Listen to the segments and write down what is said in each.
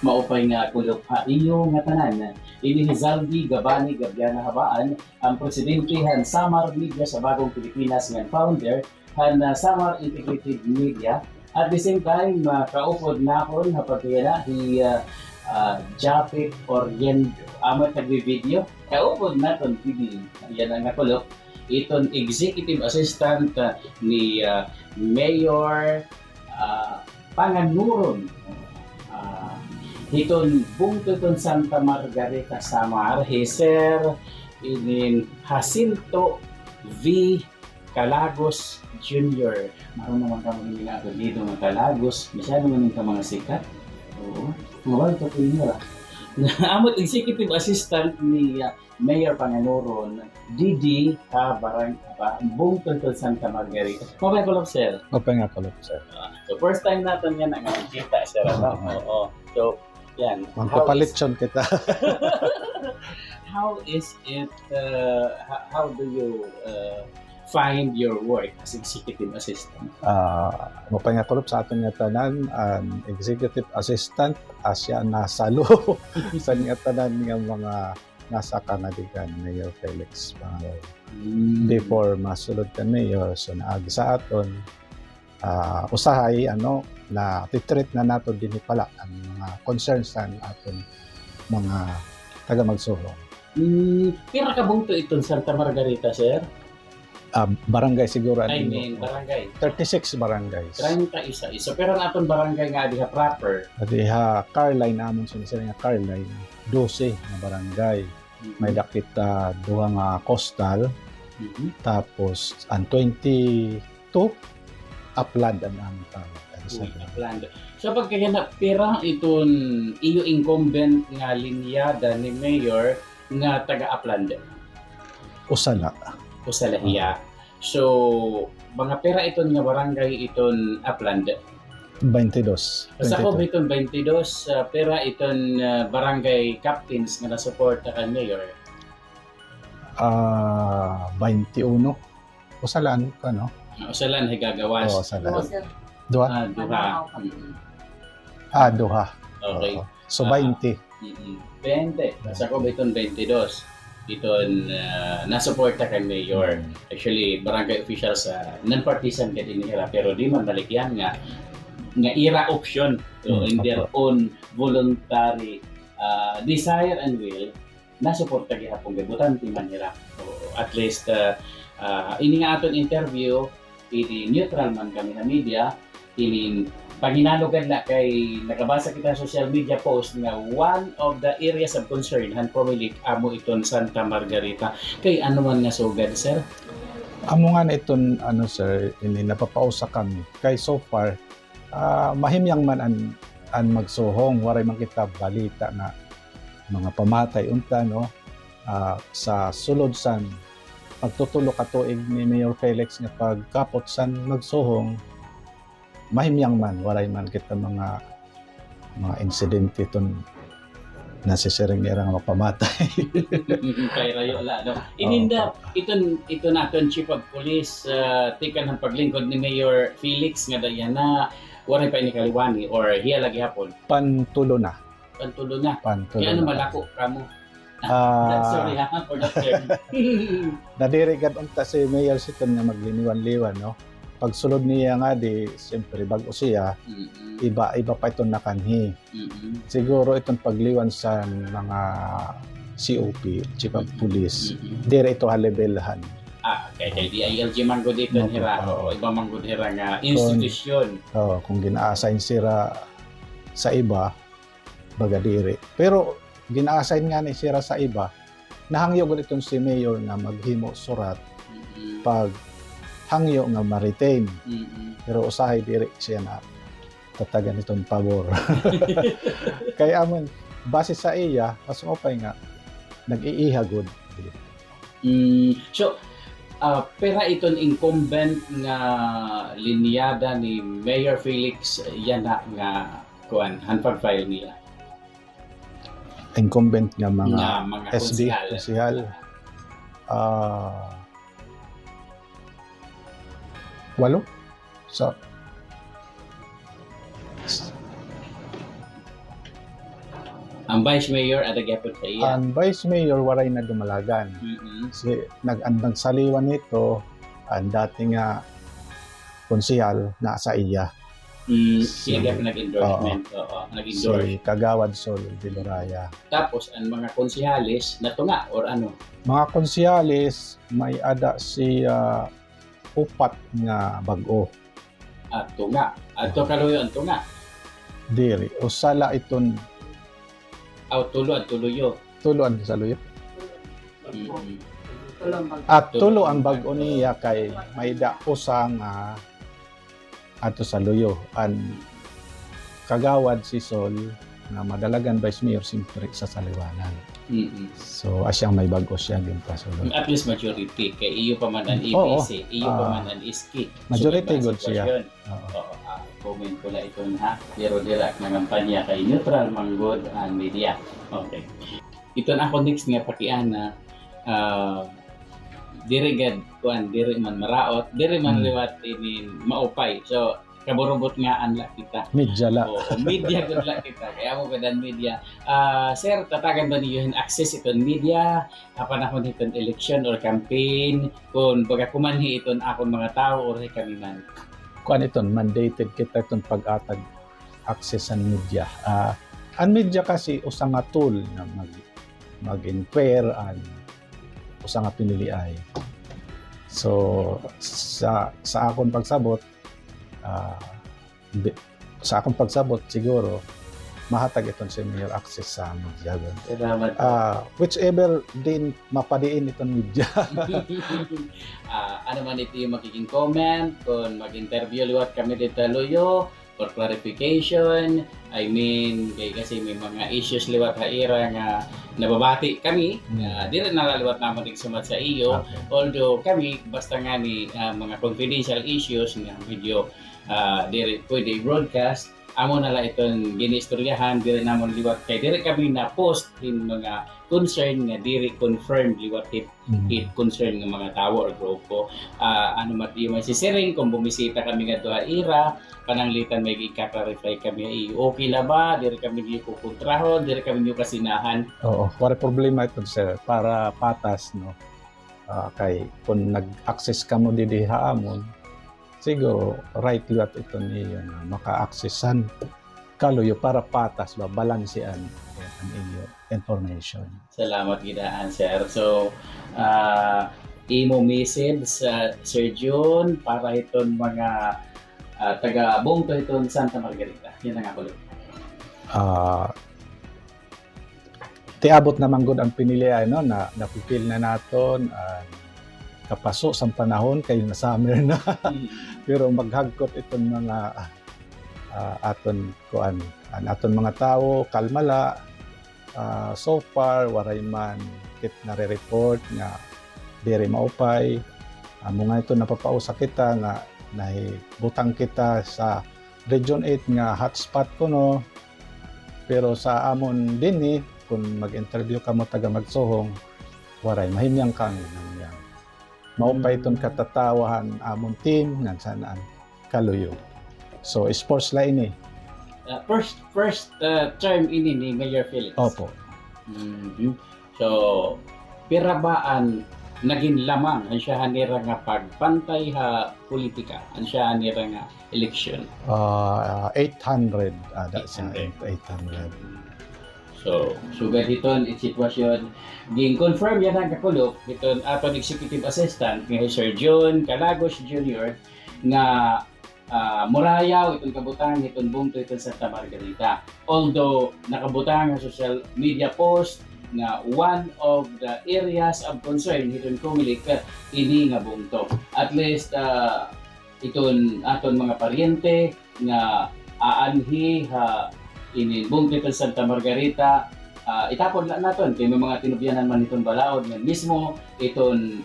maupay nga kulog ha iyo nga tanan. Ini ni Zaldi Gabani Gabiana Habaan, ang presidente han Samar Media sa Bagong Pilipinas nga founder han Samar Integrated Media. At the same time, kaupod na ako na pagkaya hi Japet Orient amat nagbi-video. Kaupod na ton TV. Yan ang nakulog. Iton executive assistant ni Mayor Panganuron. Iton bungtuton Santa Margarita Samar, Sir inin Jacinto V. Calagos Jr. Maroon naman ka mga nila dito ng Calagos. Masyado naman ka mga sikat. Oo. Mawal ka po niya. Amot executive assistant ni Mayor Panganuron, Didi Barang bungtuton Santa Margarita. Mabay ko lang, sir. Mapay nga kalap, sir. So first time natin yan ang nakikita, sir. Oo. So, yan. Magpapalit siyon kita. How is it, how do you find your work as executive assistant? Mapay nga kalap sa aton nga tanan, executive assistant, asya nasalo sa nga tanan nga mga nasa Kanadigan, Mayor Felix Pangaloy. Before masulod ka mayor, so naagi sa aton, usahay na titreat na nato din pala ang mga concerns sa aton mga taga magsulong. Pira ka bungto itong Santa Margarita, sir? Barangay siguro. I mean, barangay. 36 barangays. 31 isa. Pero ang atong barangay nga diha proper. Diha Carline namon sila nga Carline, 12 na barangay. May dakit duha nga coastal. Tapos ang 22 upland ang aming tawag. Upland. So pagkaya na pira itong iyo incumbent nga linyada ni Mayor nga taga-upland. Usala. Usalahiya. So mga pera iton nga barangay iton upland. 22. Sa ko iton 22 pera iton barangay captains nga nasuporta kan Mayor. 21. Usalaan ka, no? Usalan higagawas. Oo, usalaan. Duha? Duha. Duha. Okay. So 20. 20. Sa ko iton 22. Iton nasuporta kay Mayor. Actually, barangay officials non-partisan ka din nila pero di man balikyan nga ira option. So, in their own voluntary desire and will, nasuporta gihapon gibutante man nila. So, at least ini nga aton interview, ini neutral man kami na media, ini paghinalogan na kay nakabasa kita sa social media post nga one of the areas of concern han pumilik amo iton Santa Margarita. Kay ano man nga sugad, sir? Amo nga na iton sir, ini napapausa kami. Kay so far mahimyang man an magsuhong, waray man kita balita na mga pamatay unta sa sulod san pagtutulo ka tuig ni Mayor Felix nga pagkapot san magsuhong, mahimyang man, waray man kita mga insidente iton nasisiring nila nga mapamatay. Kay rayo la, no? Ininda, ito naton Chief of Police, tikan ng paglingkod ni Mayor Felix nga dayan na waray pa ini kaliwani or hiya lagi hapon. Pantulo na. Kaya ano malako kamo? Sorry for that term. Nadirigad unta si Mayor Siton nga magliniwan-liwan, no? Pagsulod niya nga siyempre bago siya, iba pa itong nakanhi. Siguro itong pagliwan sa mga COP, Chief of Police, dire ito halibelhan. Kaya DILG manggod dito hira, o iba manggod hira nga institusyon. Kung gina-assign sira sa iba, baga dire. Pero gina-assign nga ni sira sa iba, nahangyo gud itong si Mayor nga maghimo surat pag hangyo nga ma-retain. Pero usahay diri siya na tatagan itong pabor. Kaya amon base sa iya, mas mapay nga nag-iihagod. So pera iton incumbent nga linyada ni Mayor Felix yan nga kuan han pag-file nila. Incumbent nga mga SD, konsehal. Walo? So, Ang Vice Mayor at gyapon sa iya. Ang Vice Mayor waray na dumalagan. Si nag-andang saliwan nito ang dating konsehal na sa iya. Siya gyapon nag-endorsement. Oo, nag-endorse. Si Kagawad Sol Villaraya. Tapos ang mga konsehalis natunga or ano? Mga konsehalis may ada si upat nga bag-o. At tunga. At to kaluyo ang tunga. Diri usala iton Tulo at tuluyo. tuluan sa luyo. Mm. At tulo ang bag-o niya kay may da usang ato sa luyo. Ang Kagawad si Sol na madalagan Vice Mayor simpre sa saliwanan. So asyang may bag-o siya din pa sulod. At least majority kay iyo pa man ang Oo. EBC, iyo pa man ang ISKI. Majority So, good siya. sitwasyon. Oo. Oo, comment ko lang ito ha. Pero dira na kampanya kay neutral manggod ang media. Okay. Ito na ako next nga pakiana. Diri gad kuan diri man maraot, diri man liwat ini maupay. So kaburubot nga anla kita. Medya la. Oo, media good lang kita. Kaya mo gadan media. Sir, tatagan ba niyo yung access iton media? Panahon iton election or campaign? Kung baga kumanhi iton akong mga tao or kami man. Kuan iton mandated kita iton pag-atag access ang media. Ang media kasi usa nga tool na mag-inquire ang usa nga piniliay. So sa akong pagsabot sa akong pagsabot siguro mahatag iton si Mayor access sa media. Salamat. Whichever din mapadiin iton media. Ano man ito yung magiging comment, kung mag-interview liwat kami dito Luyo, for clarification, I mean, kasi may mga issues liwat haira nga nababati kami, di rin nalaliwat naman din sumat sa iyo, Okay. although kami, basta nga ni mga confidential issues nga video, di rin pwede broadcast, amo na lang itong ginistoryahan, di rin namon liwat kay di rin kami na-post in mga concern nga di rin confirmed liwat it concern ng mga tao or grupo. Ano mat yung masisiring kung bumisita kami nga doha ira, pananglitan may i-clarify kami, okay na ba, di rin kami niyo kukontrahon, di rin kami niyo kasinahan. Oo, wala problema ito sir para patas no. Kay kung nag-access ka mo didi haamon siguro right liwat ito niyo na maka-accessan kaluyo para patas ba balansean ang iyo information. Salamat gidaan sir. So imo message sa Sir June para iton mga taga Bongto iton Santa Margarita. Yan ang ako. Tiabot naman gud ang pinilian no na napipil na naton kapaso sa panahon kay na summer na pero maghagkot itong mga aton kuan ang aton mga tao kalmala so far waray man kit nare-report nga diri maupay amo nga ito napapausa kita nga butang kita sa Region 8 nga hotspot kuno pero sa amon dinhi kung mag-interview ka mo taga Magsohong waray mahimyang kami nang maupay itong katatawahan among team nga sanaan kaluyo. So sports la ini. First term ini ni Mayor Felix. Opo. So pira ba ang naging lamang ang siya hanira nga pagpantay ha politika ang siya hanira nga election? 800 that's 800. 800. So, sugad iton sitwasyon ging confirm yan ang kakulok iton aton executive assistant nga Sir John Calagos Jr. nga murayaw itong kabutang itong Bongto itong Santa Margarita. Although nakabutang ang social media post na one of the areas of concern itong Comelec ini nga Bongto. At least iton aton mga paryente nga aanhi ha ini Bongto itong Santa Margarita itapon lang naton kay may mga tinubyanan man itong balaod nga mismo iton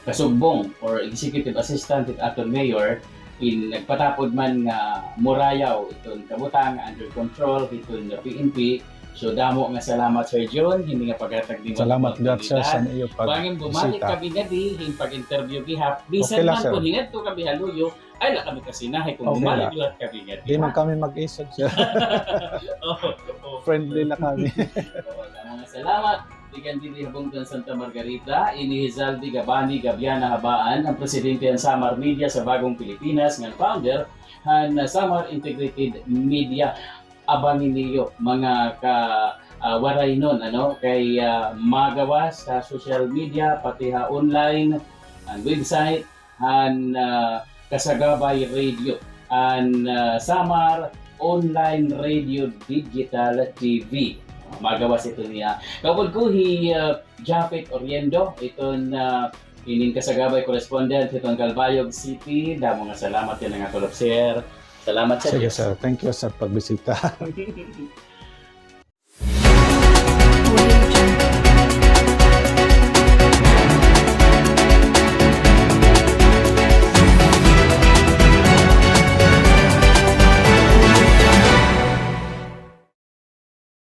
kasugbong or executive assistant it aton mayor nagpatapod man nga murayaw iton kabutang under control iton PNP. So damo nga salamat Sir John hindi nga paghatag ni Salamat God sir sa iyo pagin bumalik kami gadi hing pag-interview gihap bisan Okay lang, man sir. kung hingad to kami haluyo ay la kami kasinahay kung Okay bumalik lang. lahat kami gadi. Di man kami mag-isog sir. Oo. friendly na kami. Mga salamat. Bigan din Habungtan Santa Margarita, ini Hizaldi Gabani Gabiana Habaan, ang presidente ng Samar Media sa Bagong Pilipinas, ng founder ng Samar Integrated Media. Abangin niyo mga waray nun, kay magawas sa social media, pati online, ang website, ang Kasagabay Radio, ang Samar Online Radio Digital TV. Magawas ito niya. Kapag ko Japet Oriendo, itong ining Kasagabay correspondent, itong Calbayog City. Damo nga salamat yan nga Sir. Salamat sa Sige sir, thank you sa pagbisita.